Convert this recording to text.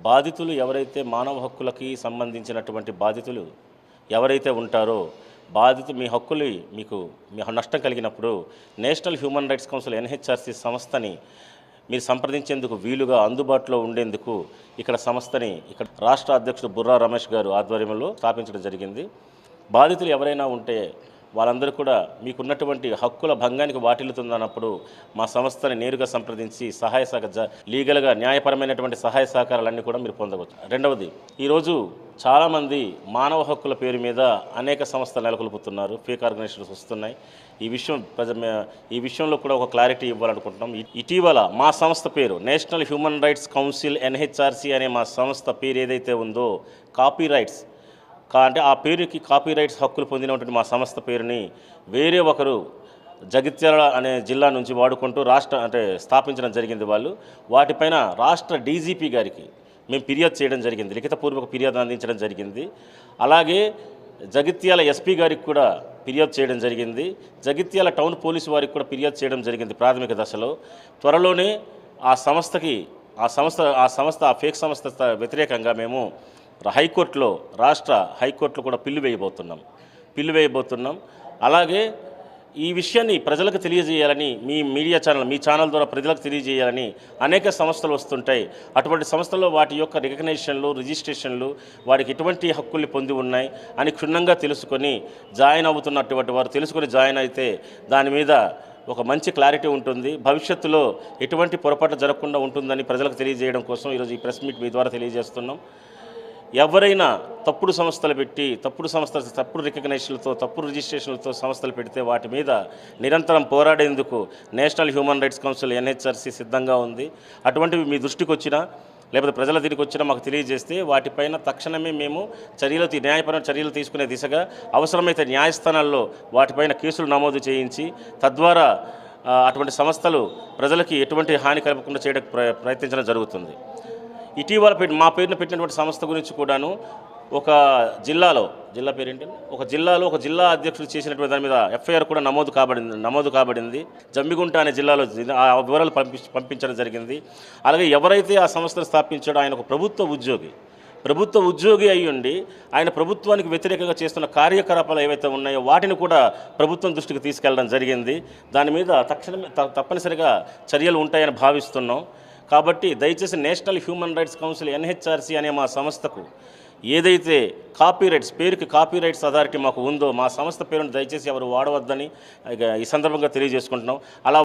బాధితులు ఎవరైతే మానవ హక్కులకి సంబంధించినటువంటి బాధితులు ఎవరైతే ఉంటారో మీ హక్కులు మీ నష్టం కలిగినప్పుడు national human rights council NHRC సంస్థని మీరు సంప్రదించేందుకు వీలుగా అందుబాటులో ఉండేందుకు ఇక్కడ రాష్ట్ర అధ్యక్షుడు బుర్రా రమేష్ గారు ఆధ్వర్యంలో స్థాపించడం జరిగింది. బాధితులు ఎవరైనా ఉంటే వాళ్ళందరూ కూడా మీకున్నటువంటి హక్కుల భంగానికి వాటిల్లుతుందన్నప్పుడు మా సంస్థని నేరుగా సంప్రదించి లీగల్గా న్యాయపరమైనటువంటి సహాయ సహకారాలన్నీ కూడా మీరు పొందవచ్చు. రెండవది, ఈరోజు చాలామంది మానవ హక్కుల పేరు మీద అనేక సంస్థలు నెలకొల్పుతున్నారు, ఫేక్ ఆర్గనైజేషన్స్ వస్తున్నాయి. ఈ విషయంలో కూడా ఒక క్లారిటీ ఇవ్వాలనుకుంటున్నాం. ఇటీవల మా సంస్థ పేరు national human rights council NHRC అనే మా సంస్థ పేరు ఏదైతే ఉందో కాపీరైట్స్ అంటే ఆ పేరుకి కాపీరైట్స్ హక్కులు పొందినటువంటి మా సంస్థ పేరుని వేరే ఒకరు జగిత్యాల అనే జిల్లా నుంచి వాడుకుంటూ స్థాపించడం జరిగింది. వాటిపైన రాష్ట్ర డీజీపీ గారికి మేము ఫిర్యాదు చేయడం జరిగింది, లిఖితపూర్వక ఫిర్యాదు అందించడం జరిగింది. అలాగే జగిత్యాల ఎస్పీ గారికి కూడా ఫిర్యాదు చేయడం జరిగింది. జగిత్యాల టౌన్ పోలీసు వారికి కూడా ఫిర్యాదు చేయడం జరిగింది ప్రాథమిక దశలో. త్వరలోనే ఆ ఫేక్ సంస్థ వ్యతిరేకంగా మేము రాష్ట్ర హైకోర్టులో కూడా పిల్లు వేయబోతున్నాం. అలాగే ఈ విషయాన్ని ప్రజలకు తెలియజేయాలని మీ ఛానల్ ద్వారా ప్రజలకు తెలియజేయాలని అనేక సంస్థలు వస్తుంటాయి. అటువంటి సంస్థల్లో వాటి యొక్క రికగ్నిషన్లు, రిజిస్ట్రేషన్లు, వాడికి ఎటువంటి హక్కుల్ని పొంది ఉన్నాయి అని క్షుణ్ణంగా తెలుసుకొని జాయిన్ అవుతున్నటువంటి వారు జాయిన్ అయితే దాని మీద ఒక మంచి క్లారిటీ ఉంటుంది. భవిష్యత్తులో ఎటువంటి పొరపాటు జరగకుండా ఉంటుందని ప్రజలకు తెలియజేయడం కోసం ఈరోజు ఈ ప్రెస్ మీట్ మీ ద్వారా తెలియజేస్తున్నాం. ఎవరైనా తప్పుడు సంస్థలు పెట్టి తప్పుడు రికగ్నిషన్లతో, తప్పుడు రిజిస్ట్రేషన్లతో సంస్థలు పెడితే వాటి మీద నిరంతరం పోరాడేందుకు national human rights council NHRC సిద్ధంగా ఉంది. అటువంటివి మీ దృష్టికి వచ్చినా లేకపోతే ప్రజల దీనికి వచ్చినా మాకు తెలియజేస్తే వాటిపైన తక్షణమే మేము న్యాయపరమైన చర్యలు తీసుకునే దిశగా అవసరమైతే న్యాయస్థానాల్లో వాటిపైన కేసులు నమోదు చేయించి తద్వారా అటువంటి సంస్థలు ప్రజలకి ఎటువంటి హాని కలగకుండా చేయడానికి ప్రయత్నించడం జరుగుతుంది. ఇటీవల మా పేరున పెట్టినటువంటి సంస్థ గురించి కూడాను ఒక జిల్లాలో ఒక జిల్లా అధ్యక్షుడు చేసినటువంటి దాని మీద ఎఫ్ఐఆర్ కూడా నమోదు కాబడింది. జమ్మిగుంట అనే జిల్లాలో ఆ వివరాలు పంపించడం జరిగింది. అలాగే ఎవరైతే ఆ సంస్థను స్థాపించాడో ఆయన ఒక ప్రభుత్వ ఉద్యోగి అయి ఉండి ఆయన ప్రభుత్వానికి వ్యతిరేకంగా చేస్తున్న కార్యకలాపాలు ఏవైతే ఉన్నాయో వాటిని కూడా ప్రభుత్వం దృష్టికి తీసుకెళ్లడం జరిగింది. దాని మీద తప్పనిసరిగా చర్యలు ఉంటాయని భావిస్తున్నాం. కాబట్టి దయచేసి national human rights council NHRC అనే మా సంస్థకు ఏదైతే పేరుకి కాపీరైట్స్ అథారిటీ మాకు ఉందో మా సంస్థ పేరును దయచేసి ఎవరు వాడవద్దని ఈ సందర్భంగా తెలియజేసుకుంటున్నాం. అలా